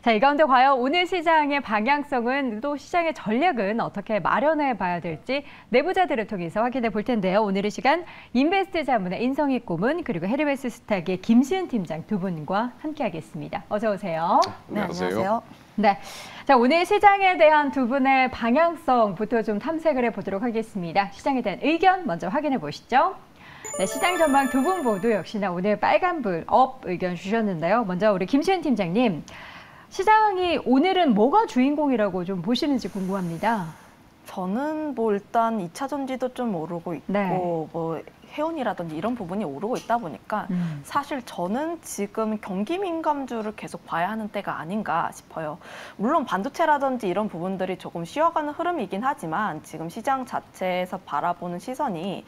자, 이 가운데 과연 오늘 시장의 방향성은 또 시장의 전략은 어떻게 마련해 봐야 될지 내부자들을 통해서 확인해 볼 텐데요. 오늘 이 시간 인베스트 자문의 인성희 고문 그리고 헤르메스 스탁의 김시은 팀장 두 분과 함께하겠습니다. 어서 오세요. 네, 안녕하세요. 네, 자 오늘 시장에 대한 두 분의 방향성부터 좀 탐색을 해보도록 하겠습니다. 시장에 대한 의견 먼저 확인해 보시죠. 네, 시장 전망 두 분 모두 역시나 오늘 빨간불 업 의견 주셨는데요. 먼저 우리 김시은 팀장님, 시장이 오늘은 뭐가 주인공이라고 좀 보시는지 궁금합니다. 저는 뭐 일단 2차 전지도 좀 오르고 있고 네. 뭐 해운이라든지 이런 부분이 오르고 있다 보니까 사실 저는 지금 경기 민감주를 계속 봐야 하는 때가 아닌가 싶어요. 물론 반도체라든지 이런 부분들이 조금 쉬어가는 흐름이긴 하지만 지금 시장 자체에서 바라보는 시선이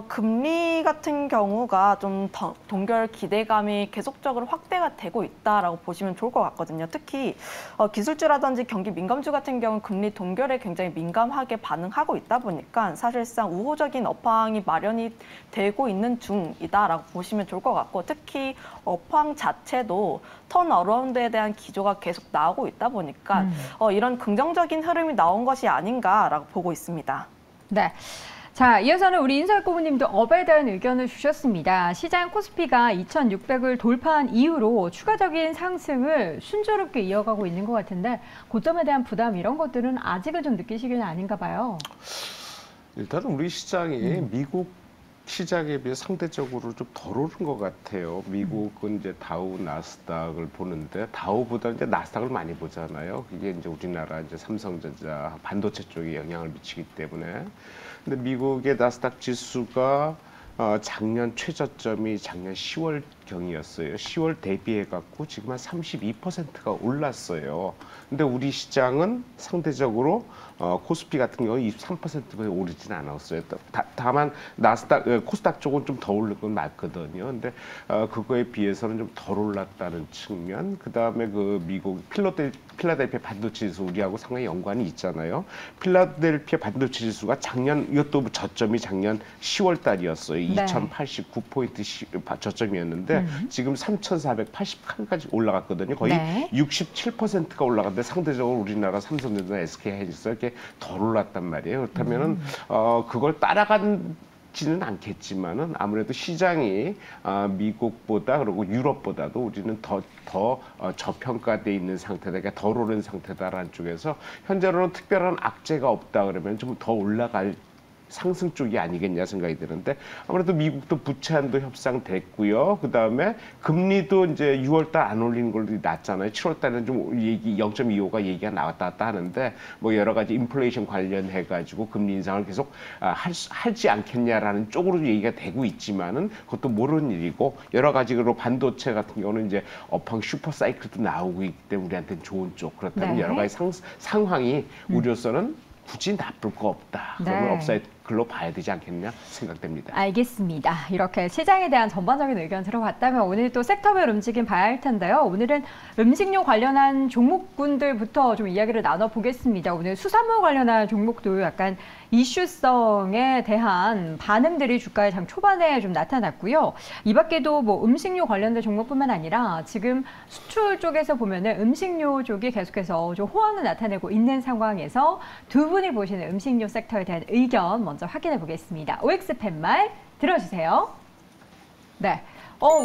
금리 같은 경우가 좀 동결 기대감이 계속적으로 확대가 되고 있다라고 보시면 좋을 것 같거든요. 특히 기술주라든지 경기 민감주 같은 경우는 금리 동결에 굉장히 민감하게 반응하고 있다 보니까 사실상 우호적인 업황이 마련이 되고 있는 중이다라고 보시면 좋을 것 같고, 특히 업황 자체도 턴어라운드에 대한 기조가 계속 나오고 있다 보니까 이런 긍정적인 흐름이 나온 것이 아닌가라고 보고 있습니다. 네. 자, 이어서는 우리 인설 고문님도 업에 대한 의견을 주셨습니다. 시장 코스피가 2,600을 돌파한 이후로 추가적인 상승을 순조롭게 이어가고 있는 것 같은데 고점에 대한 부담 이런 것들은 아직은 좀 느끼시기는 아닌가 봐요. 일단은 우리 시장이 미국 시장에 비해 상대적으로 좀 덜 오른 것 같아요. 미국은 이제 다우, 나스닥을 보는데 다우보다 이제 나스닥을 많이 보잖아요. 그게 이제 우리나라 이제 삼성전자 반도체 쪽에 영향을 미치기 때문에. 근데 미국의 나스닥 지수가 작년 최저점이 작년 10월경이었어요. 10월 대비해 갖고 지금 한 32%가 올랐어요. 근데 우리 시장은 상대적으로 코스피 같은 경우 23%가 오르지는 않았어요. 다만 나스닥, 코스닥 쪽은 좀 더 오른 건 맞거든요. 근데 그거에 비해서는 좀 덜 올랐다는 측면. 그다음에 그 미국 필라델피아 반도체 지수 우리하고 상당히 연관이 있잖아요. 필라델피아 반도체 지수가 작년 이것도 저점이 작년 10월 달이었어요. 네. 2089포인트 저점이었는데 지금 3,488까지 올라갔거든요. 거의 네. 67%가 올라갔는데 상대적으로 우리나라 삼성전자, SK하이닉스가 이렇게 덜 올랐단 말이에요. 그렇다면은 그걸 따라간지는 않겠지만은 아무래도 시장이 미국보다 그리고 유럽보다도 우리는 더 저평가돼 있는 상태다, 그러니까 덜 오른 상태다라는 쪽에서 현재로는 특별한 악재가 없다 그러면 좀 더 올라갈 상승 쪽이 아니겠냐 생각이 드는데, 아무래도 미국도 부채 한도 협상됐고요. 그다음에 금리도 이제 6월달 안 올리는 걸로 났잖아요. 7월달에는 좀 0.25가 얘기가 나왔다 갔다 하는데 뭐 여러 가지 인플레이션 관련해 가지고 금리 인상을 계속 하지 않겠냐라는 쪽으로 얘기가 되고 있지만은 그것도 모르는 일이고, 여러 가지로 반도체 같은 경우는 이제 업황 슈퍼 사이클도 나오고 있기 때문에 우리한테는 좋은 쪽. 그렇다면 네. 여러 가지 상황이 우리로서는 굳이 나쁠 거 없다. 그러면 네. 업사이클로 봐야 되지 않겠냐 생각됩니다. 알겠습니다. 이렇게 시장에 대한 전반적인 의견 들어봤다면 오늘 또 섹터별 움직임 봐야 할 텐데요. 오늘은 음식료 관련한 종목군들부터 좀 이야기를 나눠보겠습니다. 오늘 수산물 관련한 종목도 약간 이슈성에 대한 반응들이 주가의 장 초반에 좀 나타났고요. 이 밖에도 뭐 음식료 관련된 종목뿐만 아니라 지금 수출 쪽에서 보면은 음식료 쪽이 계속해서 좀 호황을 나타내고 있는 상황에서 두 분이 보시는 음식료 섹터에 대한 의견 먼저 확인해 보겠습니다. OX 팻말 들어주세요. 네.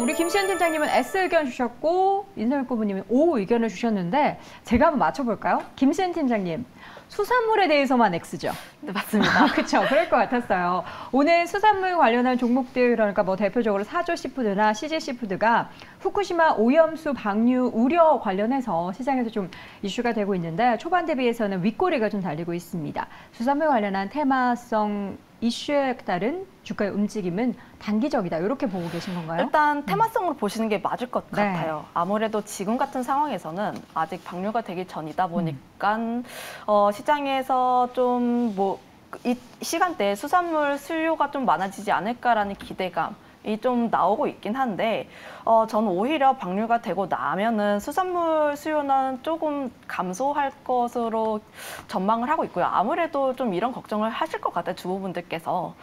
우리 김시은 팀장님은 S 의견 주셨고 인설 고문님은 O 의견을 주셨는데 제가 한번 맞춰볼까요? 김시은 팀장님, 수산물에 대해서만 X죠? 네, 맞습니다. 그렇죠. 그럴 것 같았어요. 오늘 수산물 관련한 종목들, 그러니까 뭐 대표적으로 사조 시푸드나 CJ 시푸드가 후쿠시마 오염수 방류 우려 관련해서 시장에서 좀 이슈가 되고 있는데 초반 대비해서는 윗꼬리가 좀 달리고 있습니다. 수산물 관련한 테마성 이슈에 따른 주가의 움직임은 단기적이다, 이렇게 보고 계신 건가요? 일단 테마성으로 보시는 게 맞을 것 네. 같아요. 아무래도 지금 같은 상황에서는 아직 방류가 되기 전이다 보니까 시장에서 좀 뭐 이 시간대에 수산물 수요가 좀 많아지지 않을까라는 기대감, 좀 나오고 있긴 한데 저는 오히려 방류가 되고 나면은 수산물 수요는 조금 감소할 것으로 전망을 하고 있고요. 아무래도 좀 이런 걱정을 하실 것 같아요. 주부분들께서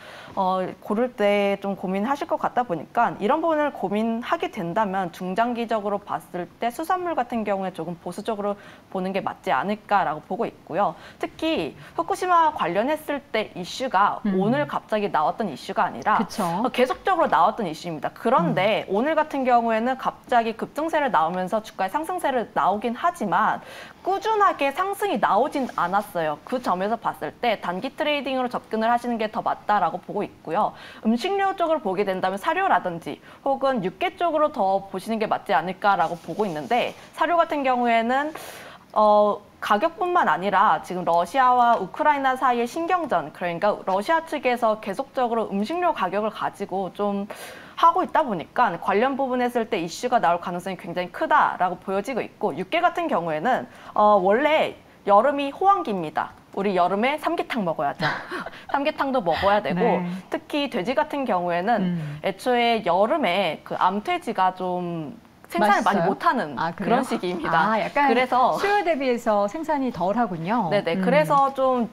고를 때 좀 고민하실 것 같다 보니까 이런 부분을 고민하게 된다면 중장기적으로 봤을 때 수산물 같은 경우에 조금 보수적으로 보는 게 맞지 않을까라고 보고 있고요. 특히 후쿠시마 관련했을 때 이슈가 오늘 갑자기 나왔던 이슈가 아니라 그쵸. 계속적으로 나왔던 이슈입니다. 그런데 오늘 같은 경우에는 갑자기 급등세를 나오면서 주가의 상승세를 나오긴 하지만 꾸준하게 상승이 나오진 않았어요. 그 점에서 봤을 때 단기 트레이딩으로 접근을 하시는 게 더 맞다라고 보고 있고요. 음식료 쪽을 보게 된다면 사료라든지 혹은 육계 쪽으로 더 보시는 게 맞지 않을까라고 보고 있는데 사료 같은 경우에는 가격뿐만 아니라 지금 러시아와 우크라이나 사이의 신경전, 그러니까 러시아 측에서 계속적으로 음식료 가격을 가지고 좀 하고 있다 보니까 관련 부분 했을 때 이슈가 나올 가능성이 굉장히 크다라고 보여지고 있고 육계 같은 경우에는 원래 여름이 호황기입니다. 우리 여름에 삼계탕 먹어야죠. 삼계탕도 먹어야 되고 네. 특히 돼지 같은 경우에는 애초에 여름에 그 암돼지가 좀 생산을 맛있어요? 많이 못하는 그런 시기입니다. 약간 그래서 수요 대비해서 생산이 덜하군요. 네네. 그래서 좀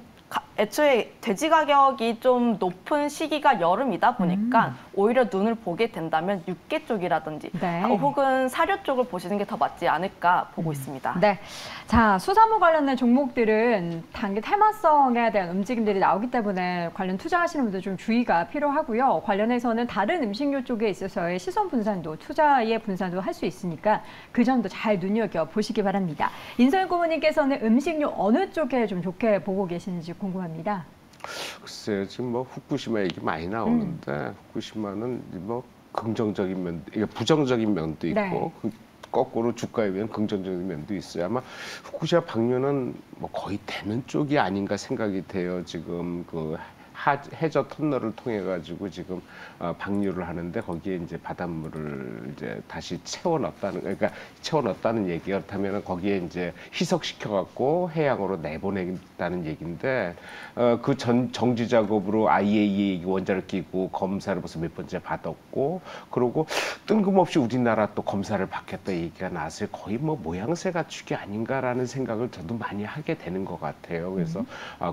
애초에 돼지 가격이 좀 높은 시기가 여름이다 보니까 오히려 눈을 보게 된다면 육계 쪽이라든지 네. 혹은 사료 쪽을 보시는 게 더 맞지 않을까 보고 있습니다. 네. 자, 수산물 관련된 종목들은 단기 테마성에 대한 움직임들이 나오기 때문에 관련 투자하시는 분들 좀 주의가 필요하고요. 관련해서는 다른 음식료 쪽에 있어서의 시선 분산도, 투자의 분산도 할 수 있으니까 그 점도 잘 눈여겨보시기 바랍니다. 인서영 고모님께서는 음식료 어느 쪽에 좀 좋게 보고 계시는지 궁금합니다. 글쎄요, 지금 뭐 후쿠시마 얘기 많이 나오는데 후쿠시마는 뭐 긍정적인 면, 이게 부정적인 면도 있고 네. 거꾸로 주가에 비한 긍정적인 면도 있어요. 아마 후쿠시마 방류는 뭐 거의 되는 쪽이 아닌가 생각이 돼요. 지금 그 해저 터널을 통해 가지고 지금 방류를 하는데 거기에 이제 바닷물을 이제 다시 채워 넣었다는, 그러니까 채워 넣었다는 얘기가 그렇다면 거기에 이제 희석시켜 갖고 해양으로 내보내겠다는 얘기인데 그 정지 작업으로 IAEA 원자력 기구 검사를 벌써 몇 번째 받았고, 그리고 뜬금없이 우리나라 또 검사를 받겠다 얘기가 나서 거의 뭐 모양새 갖추기 아닌가라는 생각을 저도 많이 하게 되는 것 같아요. 그래서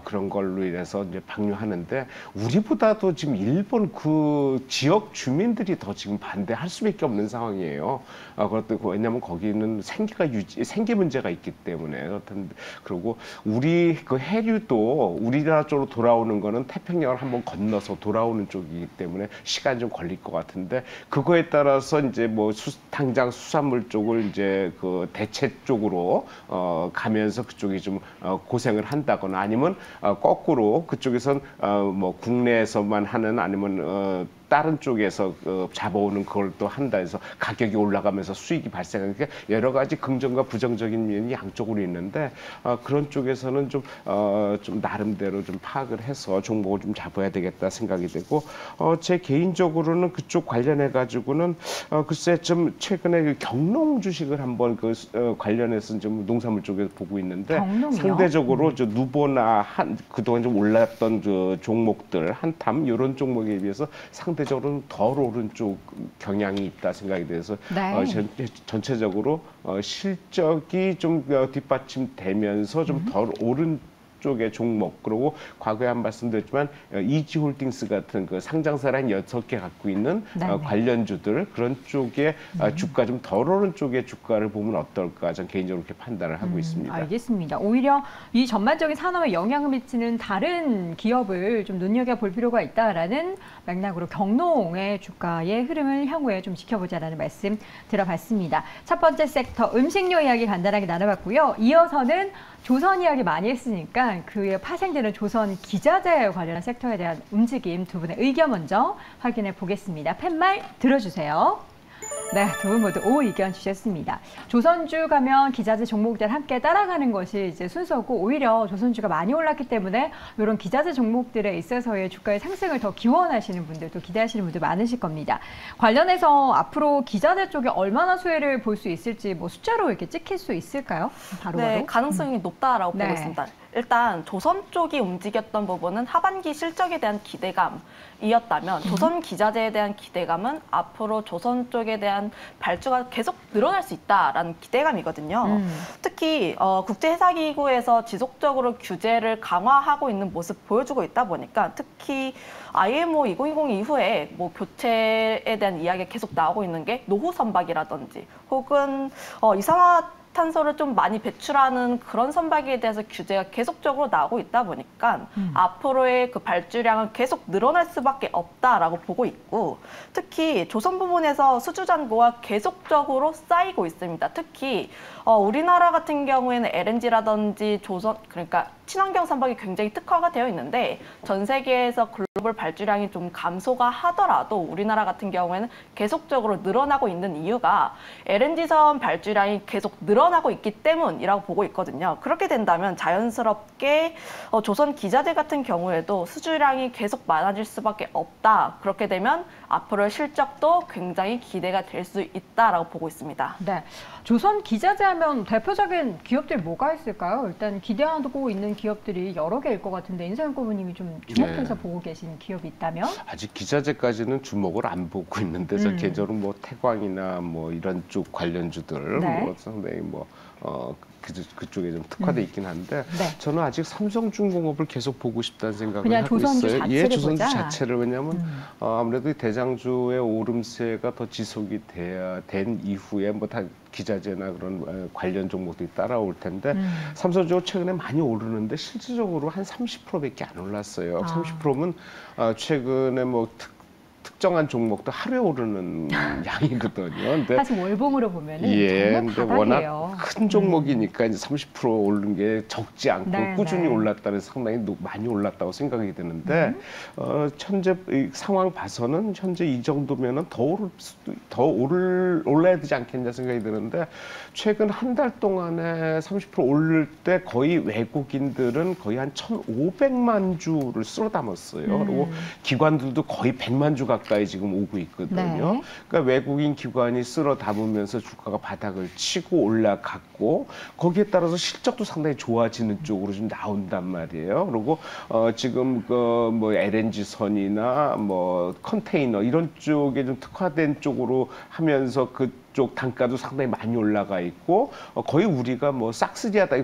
그런 걸로 인해서 이제 방류하는데 우리보다도 지금 일본 그 지역 주민들이 더 지금 반대할 수밖에 없는 상황이에요. 그것도 왜냐하면 거기는 생계 문제가 있기 때문에. 그렇던데, 그리고 우리 그 해류도 우리나라 쪽으로 돌아오는 거는 태평양을 한번 건너서 돌아오는 쪽이기 때문에 시간이 좀 걸릴 것 같은데, 그거에 따라서 이제 뭐 당장 수산물 쪽을 이제 그 대체 쪽으로 가면서 그쪽이 좀 고생을 한다거나 아니면 거꾸로 그쪽에선 뭐 국내에서만 하는 아니면 다른 쪽에서 잡아오는 그걸 또 한다 해서 가격이 올라가면서 수익이 발생하니까 여러 가지 긍정과 부정적인 면이 양쪽으로 있는데 그런 쪽에서는 좀 나름대로 좀 파악을 해서 종목을 좀 잡아야 되겠다 생각이 되고, 제 개인적으로는 그쪽 관련해 가지고는 글쎄 좀 최근에 그 경농 주식을 한번 관련해서 좀 농산물 쪽에서 보고 있는데 경농이요? 상대적으로 저 누보나 그동안 좀 올랐던 그 종목들 한탐 이런 종목에 비해서 상대적으로는 덜 오른 쪽 경향이 있다 생각이 돼서 네. 전체적으로 실적이 좀 뒷받침되면서 좀 덜 오른 쪽의 종목, 그리고 과거에 한 말씀드렸지만 이지홀딩스 같은 그 상장사를 한 6개 갖고 있는 관련주들 그런 쪽에 주가 좀 덜 오른 쪽의 주가를 보면 어떨까 저는 개인적으로 그렇게 판단을 하고 있습니다. 알겠습니다. 오히려 이 전반적인 산업에 영향을 미치는 다른 기업을 좀 눈여겨볼 필요가 있다라는 맥락으로 경농의 주가의 흐름을 향후에 좀 지켜보자라는 말씀 들어봤습니다. 첫 번째 섹터 음식료 이야기 간단하게 나눠봤고요. 이어서는 조선 이야기 많이 했으니까 그에 파생되는 조선 기자재 관련한 섹터에 대한 움직임 두 분의 의견 먼저 확인해 보겠습니다. 팻말 들어주세요. 네, 두 분 모두 오 의견 주셨습니다. 조선주 가면 기자재 종목들 함께 따라가는 것이 이제 순서고, 오히려 조선주가 많이 올랐기 때문에 이런 기자재 종목들에 있어서의 주가의 상승을 더 기원하시는 분들, 또 기대하시는 분들 많으실 겁니다. 관련해서 앞으로 기자재 쪽에 얼마나 수혜를 볼 수 있을지 뭐 숫자로 이렇게 찍힐 수 있을까요? 바로바로? 네, 가능성이 높다라고 네. 보고 있습니다. 일단 조선 쪽이 움직였던 부분은 하반기 실적에 대한 기대감이었다면 조선 기자재에 대한 기대감은 앞으로 조선 쪽에 대한 발주가 계속 늘어날 수 있다라는 기대감이거든요. 특히 국제해사기구에서 지속적으로 규제를 강화하고 있는 모습 보여주고 있다 보니까 특히 IMO 2020 이후에 뭐 교체에 대한 이야기가 계속 나오고 있는 게 노후 선박이라든지 혹은 이산화탄소를 좀 많이 배출하는 그런 선박에 대해서 규제가 계속적으로 나오고 있다 보니까 앞으로의 그 발주량은 계속 늘어날 수밖에 없다라고 보고 있고 특히 조선 부분에서 수주 잔고가 계속적으로 쌓이고 있습니다. 특히 우리나라 같은 경우에는 LNG라든지 그러니까 친환경 선박이 굉장히 특화가 되어 있는데 전 세계에서 글로벌 발주량이 좀 감소가 하더라도 우리나라 같은 경우에는 계속적으로 늘어나고 있는 이유가 LNG선 발주량이 계속 늘어나고 있기 때문이라고 보고 있거든요. 그렇게 된다면 자연스럽게 조선 기자재 같은 경우에도 수주량이 계속 많아질 수밖에 없다. 그렇게 되면 앞으로의 실적도 굉장히 기대가 될 수 있다라고 보고 있습니다. 네, 조선 기자재 하면 대표적인 기업들이 뭐가 있을까요? 일단 기대하고 있는 기업들이 여러 개일 것 같은데 인사영 고문님이 좀 주목해서 보고 계신 기업이 있다면? 아직 기자재까지는 주목을 안 보고 있는데 저 개인적으로 뭐 태광이나 뭐 이런 쪽 관련주들 네. 뭐 상당히 그쪽에 좀 특화돼 있긴 한데 네. 저는 아직 삼성중공업을 계속 보고 싶다는 생각을 그냥 하고 조선주 있어요. 자체를 조선주 보자. 자체를 왜냐하면 아무래도 대장주의 오름세가 더 지속이 된 이후에 뭐 다 기자재나 그런 관련 종목들이 따라올 텐데 삼성중공업 최근에 많이 오르는데 실질적으로 한 30%밖에 안 올랐어요. 30%면 최근에 뭐 특정한 종목도 하루에 오르는 양이거든요. 근데 사실 월봉으로 보면은 근데 정말 바닥이에요. 워낙 큰 종목이니까 이제 30% 오른 게 적지 않고 네, 꾸준히 네. 올랐다는 상당히 많이 올랐다고 생각이 드는데 현재 이 상황 봐서는 현재 이 정도면은 올라야 되지 않겠냐 생각이 드는데 최근 한 달 동안에 30% 오를 때 거의 외국인들은 거의 한 1,500만 주를 쓸어 담았어요. 그리고 기관들도 거의 100만 주 가까이 지금 오고 있거든요. 네. 그러니까 외국인 기관이 쓸어 담으면서 주가가 바닥을 치고 올라갔고 거기에 따라서 실적도 상당히 좋아지는 쪽으로 좀 나온단 말이에요. 그리고 지금 뭐 LNG 선이나 뭐 컨테이너 이런 쪽에 좀 특화된 쪽으로 하면서 그쪽 단가도 상당히 많이 올라가 있고 거의 우리가 뭐 싹쓸이하다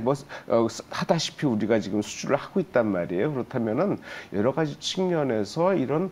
하다시피 우리가 지금 수주를 하고 있단 말이에요. 그렇다면은 여러 가지 측면에서 이런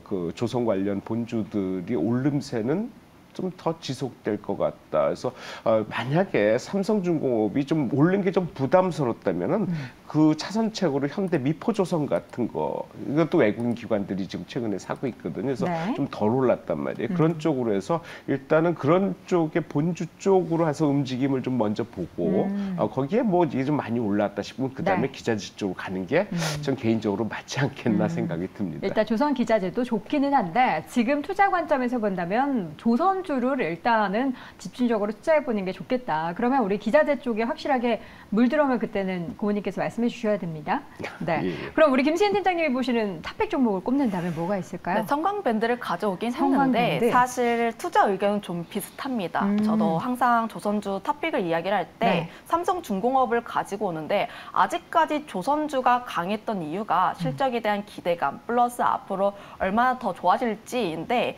그 조선 관련 본주들이 오름세는 좀 더 지속될 것 같다. 그래서 만약에 삼성중공업이 좀 오른 게 좀 부담스럽다면은 그 차선책으로 현대 미포조선 같은 거 이것도 외국인 기관들이 지금 최근에 사고 있거든요. 그래서 네. 좀 덜 올랐단 말이에요. 그런 쪽으로 해서 일단은 그런 쪽에 본주 쪽으로 해서 움직임을 좀 먼저 보고 거기에 뭐 이게 좀 많이 올랐다 싶으면 그다음에 네. 기자재 쪽으로 가는 게 전 개인적으로 맞지 않겠나 생각이 듭니다. 일단 조선 기자재도 좋기는 한데 지금 투자 관점에서 본다면 조선주를 일단은 집중적으로 투자해보는 게 좋겠다. 그러면 우리 기자재 쪽에 확실하게 물들어오면 그때는 고모님께서 말씀해 주셔야 됩니다. 네. 예. 그럼 우리 김시인 팀장님이 보시는 탑픽 종목을 꼽는다면 뭐가 있을까요? 네, 성광밴드를 가져오긴 성광밴드. 했는데 사실 투자 의견은 좀 비슷합니다. 저도 항상 조선주 탑픽을 이야기를 할 때 네. 삼성중공업을 가지고 오는데 아직까지 조선주가 강했던 이유가 실적에 대한 기대감 플러스 앞으로 얼마나 더 좋아질지인데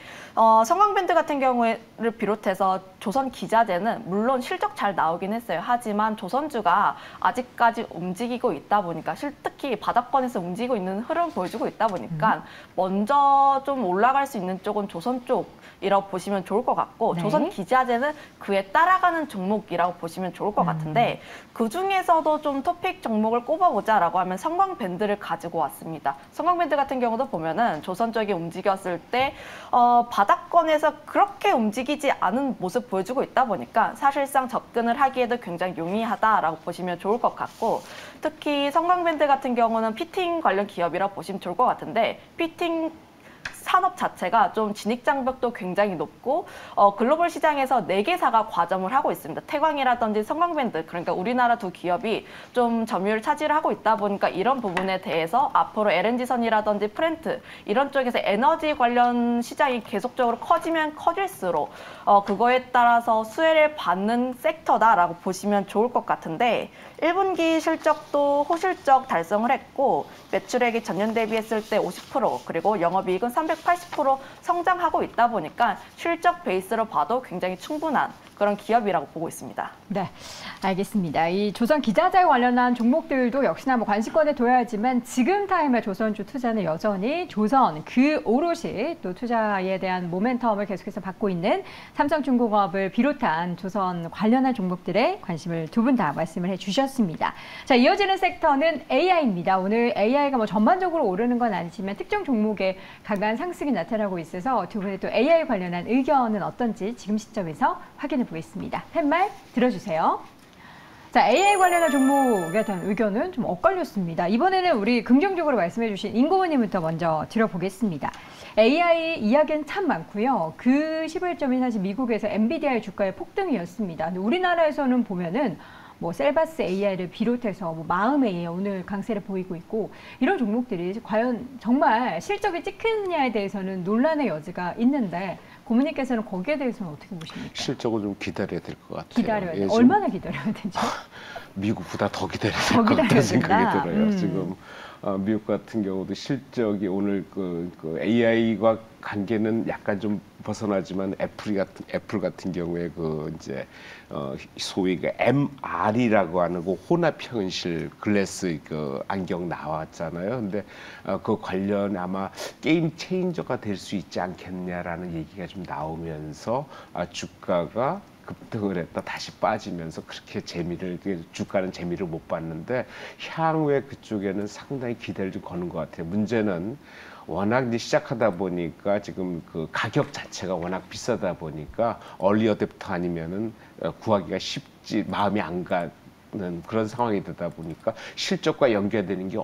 성광밴드 같은 경우를 비롯해서 조선 기자재는 물론 실적 잘 나오긴 했어요. 하지만 조선주가 아직까지 움직이고 있다 보니까 특히 바닥권에서 움직이고 있는 흐름을 보여주고 있다 보니까 먼저 좀 올라갈 수 있는 쪽은 조선 쪽이라고 보시면 좋을 것 같고 네. 조선 기자재는 그에 따라가는 종목이라고 보시면 좋을 것 같은데 그중에서도 좀 토픽 종목을 꼽아보자라고 하면 성광밴드를 가지고 왔습니다. 성광밴드 같은 경우도 보면은 조선 쪽이 움직였을 때 바닥권에서 그렇게 움직이지 않은 모습 보여주고 있다 보니까 사실상 접근을 하기에도 굉장히 용이하다라고 보시면 좋을 것 같고 특히 성광밴드 같은 경우는 피팅 관련 기업이라고 보시면 좋을 것 같은데 피팅 산업 자체가 좀 진입 장벽도 굉장히 높고 글로벌 시장에서 4개사가 과점을 하고 있습니다. 태광이라든지 성광밴드, 그러니까 우리나라 두 기업이 좀 점유율 차지를 하고 있다 보니까 이런 부분에 대해서 앞으로 LNG선이라든지 프렌트 이런 쪽에서 에너지 관련 시장이 계속적으로 커지면 커질수록 그거에 따라서 수혜를 받는 섹터다라고 보시면 좋을 것 같은데 1분기 실적도 호실적 달성을 했고 매출액이 전년 대비했을 때 50% 그리고 영업이익은 380% 성장하고 있다 보니까 실적 베이스로 봐도 굉장히 충분한 그런 기업이라고 보고 있습니다. 네, 알겠습니다. 이 조선 기자재 관련한 종목들도 역시나 뭐 관심권에 둬야지만 지금 타임의 조선주 투자는 여전히 조선 그 오롯이 또 투자에 대한 모멘텀을 계속해서 받고 있는 삼성중공업을 비롯한 조선 관련한 종목들에 관심을 두 분 다 말씀을 해주셨습니다. 자, 이어지는 섹터는 AI입니다. 오늘 AI가 뭐 전반적으로 오르는 건 아니지만 특정 종목에 강한 상승이 나타나고 있어서 두 분의 또 AI 관련한 의견은 어떤지 지금 시점에서 확인해 보겠습니다. 팻말 들어주세요. 자, AI 관련한 종목에 대한 의견은 좀 엇갈렸습니다. 이번에는 우리 긍정적으로 말씀해 주신 임고모님부터 먼저 들어보겠습니다. AI 이야기는 참 많고요. 그 시발점이 사실 미국에서 엔비디아의 주가의 폭등이었습니다. 근데 우리나라에서는 보면은 뭐 셀바스 AI를 비롯해서 뭐 마음 AI 오늘 강세를 보이고 있고 이런 종목들이 과연 정말 실적이 찍히느냐에 대해서는 논란의 여지가 있는데 고모님께서는 거기에 대해서는 어떻게 보십니까? 실적을 좀 기다려야 될 것 같아요. 기다려야 돼요. 예, 얼마나 기다려야 되죠? 미국보다 더 기다려야 될 것 같다는 생각이 들어요. 지금 미국 같은 경우도 실적이 오늘 그 AI와 관계는 약간 좀 벗어나지만 애플 같은 경우에 그 이제 소위 그 MR이라고 하는 그 혼합 현실 글래스 그 안경 나왔잖아요. 근데 그 관련 아마 게임 체인저가 될 수 있지 않겠냐라는 얘기가 좀 나오면서 주가가 급등을 했다 다시 빠지면서 그렇게 주가는 재미를 못 봤는데 향후에 그쪽에는 상당히 기대를 좀 거는 것 같아요. 문제는 워낙 이제 시작하다 보니까 지금 그 가격 자체가 워낙 비싸다 보니까 얼리 어댑터 아니면은 구하기가 쉽지 마음이 안 가는 그런 상황이 되다 보니까 실적과 연결되는 게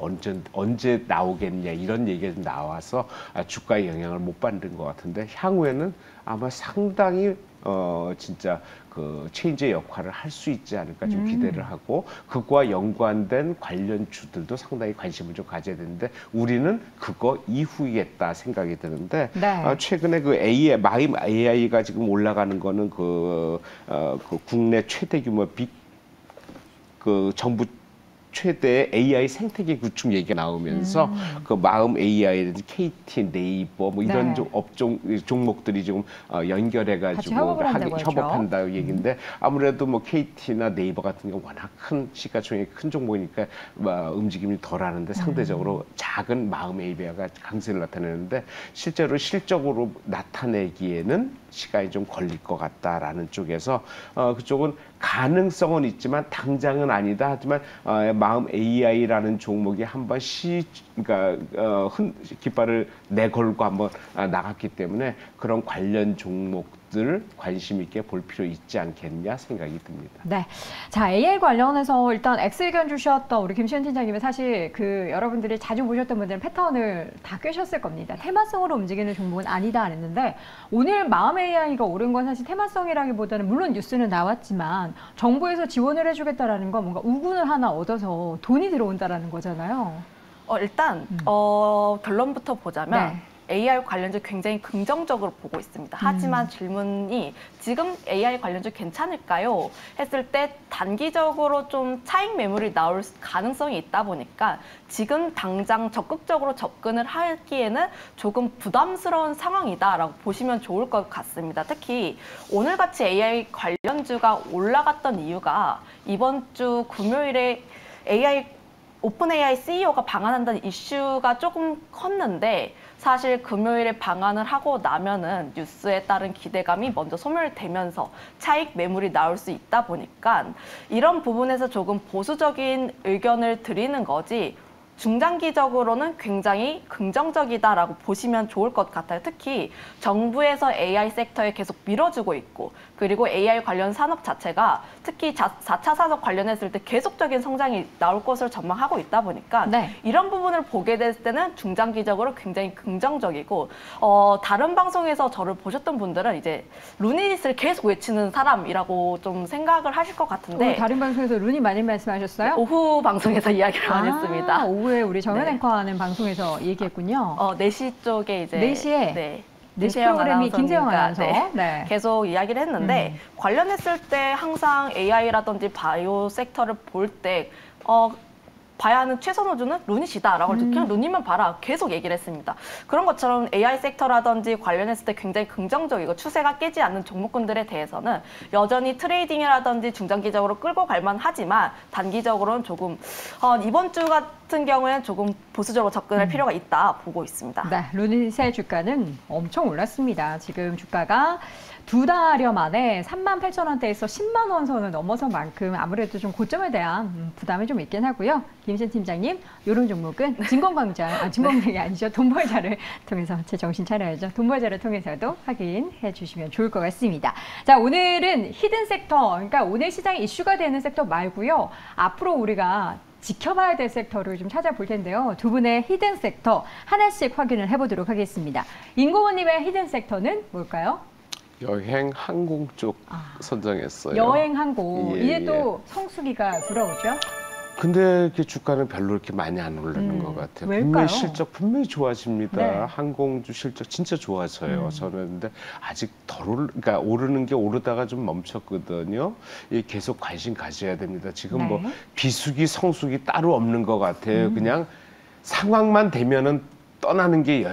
언제 나오겠냐 이런 얘기가 좀 나와서 주가에 영향을 못 받는 것 같은데 향후에는 아마 상당히 진짜 그 체인지의 역할을 할 수 있지 않을까 좀 기대를 하고 그거와 연관된 관련주들도 상당히 관심을 좀 가져야 되는데 우리는 그거 이후이겠다 생각이 드는데 네. 최근에 그 AI 마임 AI가 지금 올라가는 거는 그 국내 최대 규모 그 정부 최대 AI 생태계 구축 얘기가 나오면서 그 마음 AI라든지 KT, 네이버 뭐 이런 네. 업종 종목들이 지금 연결해가지고 협업한다고 얘기인데 아무래도 뭐 KT나 네이버 같은 경우 워낙 큰 시가총액이 큰 종목이니까 움직임이 덜하는데 상대적으로 작은 마음 AI가 강세를 나타내는데 실제로 실적으로 나타내기에는 시간이 좀 걸릴 것 같다라는 쪽에서 그쪽은 가능성은 있지만 당장은 아니다. 하지만 마음 AI라는 종목이 한번 그러니까 깃발을 내걸고 한번 나갔기 때문에 그런 관련 종목들 관심 있게 볼 필요 있지 않겠냐 생각이 듭니다. 네, 자 AI 관련해서 일단 X 의견 주셨던 우리 김시현 팀장님은 사실 그 여러분들이 자주 보셨던 분들은 패턴을 다 꿰셨을 겁니다. 테마성으로 움직이는 종목은 아니다 했는데 오늘 마음 AI가 오른 건 사실 테마성이라기보다는 물론 뉴스는 나왔지만 정부에서 지원을 해주겠다라는 건 뭔가 우군을 하나 얻어서 돈이 들어온다라는 거잖아요. 일단 결론부터 보자면 네. AI 관련주 굉장히 긍정적으로 보고 있습니다. 하지만 질문이 지금 AI 관련주 괜찮을까요? 했을 때 단기적으로 좀 차익 매물이 나올 가능성이 있다 보니까 지금 당장 적극적으로 접근을 하기에는 조금 부담스러운 상황이다라고 보시면 좋을 것 같습니다. 특히 오늘같이 AI 관련주가 올라갔던 이유가 이번 주 금요일에 오픈 AI CEO가 방한한다는 이슈가 조금 컸는데 사실 금요일에 방한을 하고 나면은 뉴스에 따른 기대감이 먼저 소멸되면서 차익 매물이 나올 수 있다 보니까 이런 부분에서 조금 보수적인 의견을 드리는 거지 중장기적으로는 굉장히 긍정적이다라고 보시면 좋을 것 같아요. 특히 정부에서 AI 섹터에 계속 밀어주고 있고 그리고 AI 관련 산업 자체가 특히 4차 산업 관련했을 때 계속적인 성장이 나올 것을 전망하고 있다 보니까 네. 이런 부분을 보게 됐을 때는 중장기적으로 굉장히 긍정적이고 다른 방송에서 저를 보셨던 분들은 이제 루닛을 계속 외치는 사람이라고 좀 생각을 하실 것 같은데 오늘 다른 방송에서 루닛 많이 말씀하셨어요? 오후 방송에서 이야기를 많이 했습니다. 오후에 우리 정연 네. 앵커하는 방송에서 얘기했군요. 4시 쪽에 이제 4시에? 네. 4시 프로그램이 김세영 아나운서. 네. 네. 계속 이야기를 했는데 관련했을 때 항상 AI라든지 바이오 섹터를 볼 때 봐야 하는 최선 호주는 루닛이다라고 그냥 루닛만 봐라 계속 얘기를 했습니다. 그런 것처럼 AI 섹터라든지 관련했을 때 굉장히 긍정적이고 추세가 깨지 않는 종목군들에 대해서는 여전히 트레이딩이라든지 중장기적으로 끌고 갈 만하지만 단기적으로는 조금 이번 주 같은 경우에는 조금 보수적으로 접근할 필요가 있다 보고 있습니다. 네, 루닛의 주가는 엄청 올랐습니다. 지금 주가가 2달여 만에 38,000원대에서 10만 원 선을 넘어선 만큼 아무래도 좀 고점에 대한 부담이 좀 있긴 하고요. 김신 팀장님, 이런 종목은 진공광장이 아니죠. 돈벌자를 통해서 제 정신 차려야죠. 돈벌자를 통해서도 확인해 주시면 좋을 것 같습니다. 자, 오늘은 히든 섹터, 그러니까 오늘 시장에 이슈가 되는 섹터 말고요. 앞으로 우리가 지켜봐야 될 섹터를 좀 찾아볼 텐데요. 두 분의 히든 섹터 하나씩 확인을 해보도록 하겠습니다. 임고원님의 히든 섹터는 뭘까요? 여행 항공 쪽 선정했어요. 여행 항공. 예, 이제 또 성수기가 돌아오죠? 근데 그 주가는 별로 이렇게 많이 안 오르는 것 같아요. 왜일까요? 분명히 실적 분명히 좋아집니다. 네. 항공주 실적 진짜 좋아져요. 저는 근데 아직 그러니까 오르는 게 오르다가 좀 멈췄거든요. 이 계속 관심 가져야 됩니다. 지금 네. 뭐 비수기, 성수기 따로 없는 것 같아요. 그냥 상황만 되면은 떠나는 게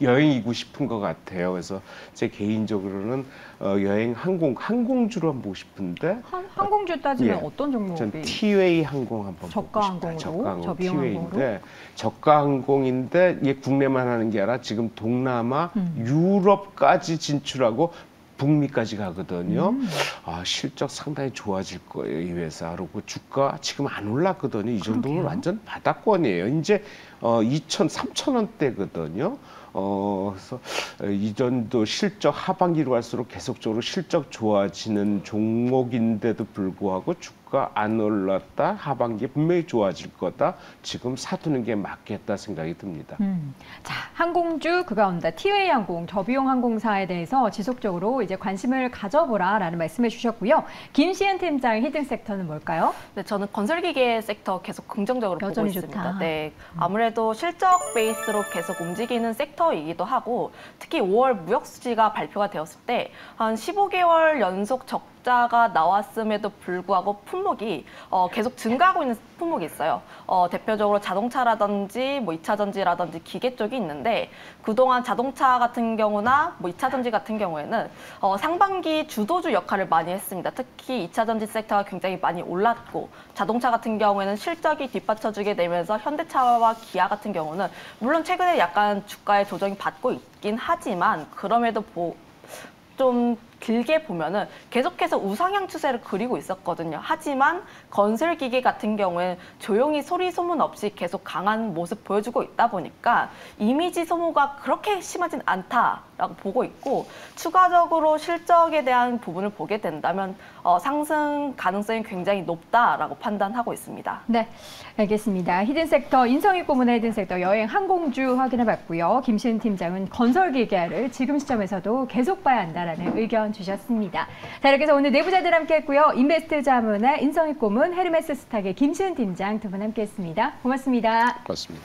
여행이고 싶은 것 같아요. 그래서 제 개인적으로는 여행 항공주로 한번 보고 싶은데 항공주 따지면 예. 어떤 종목이? 전 티웨이 항공 한번 저가 보고 싶어요. 항공으로? 저비용 티웨이인데 저가 항공인데 얘 국내만 하는 게 아니라 지금 동남아, 유럽까지 진출하고 북미까지 가거든요. 실적 상당히 좋아질 거예요, 이 회사. 그리고 주가 지금 안 올랐거든요. 이 정도면 그러게요. 완전 바닥권이에요. 이제 3,000원대거든요. 그래서 이전도 실적 하반기로 갈수록 계속적으로 실적 좋아지는 종목인데도 불구하고 주가 안 올랐다. 하반기에 분명히 좋아질 거다. 지금 사두는 게 맞겠다 생각이 듭니다. 자, 항공주 그 가운데 티웨이 항공, 저비용 항공사에 대해서 지속적으로 이제 관심을 가져보라라는 말씀해 주셨고요. 김시은 팀장의 히든 섹터는 뭘까요? 네, 저는 건설기계 섹터 계속 긍정적으로 보고 여전히 있습니다. 좋다. 네, 아무래도 실적 베이스로 계속 움직이는 섹터이기도 하고 특히 5월 무역 수지가 발표가 되었을 때 한 15개월 연속 적자가 나왔음에도 불구하고 품목이 계속 증가하고 있는 품목이 있어요. 대표적으로 자동차라든지 뭐 2차 전지라든지 기계 쪽이 있는데 그동안 자동차 같은 경우나 뭐 2차 전지 같은 경우에는 상반기 주도주 역할을 많이 했습니다. 특히 2차 전지 섹터가 굉장히 많이 올랐고 자동차 같은 경우에는 실적이 뒷받쳐주게 되면서 현대차와 기아 같은 경우는 물론 최근에 약간 주가의 조정이 받고 있긴 하지만 그럼에도 좀 길게 보면은 계속해서 우상향 추세를 그리고 있었거든요. 하지만 건설기계 같은 경우에는 조용히 소리 소문 없이 계속 강한 모습 보여주고 있다 보니까 이미지 소모가 그렇게 심하진 않다라고 보고 있고 추가적으로 실적에 대한 부분을 보게 된다면 상승 가능성이 굉장히 높다라고 판단하고 있습니다. 네, 알겠습니다. 히든 섹터, 인성이 고문의 히든 섹터 여행 항공주 확인해봤고요. 김시은 팀장은 건설기계를 지금 시점에서도 계속 봐야 한다라는 의견 주셨습니다. 자, 이렇게 해서 오늘 내부자들 함께했고요. 인베스트 자문의 인성이 고문, 헤르메스 스탁의 김시은 팀장 두 분 함께했습니다. 고맙습니다. 고맙습니다.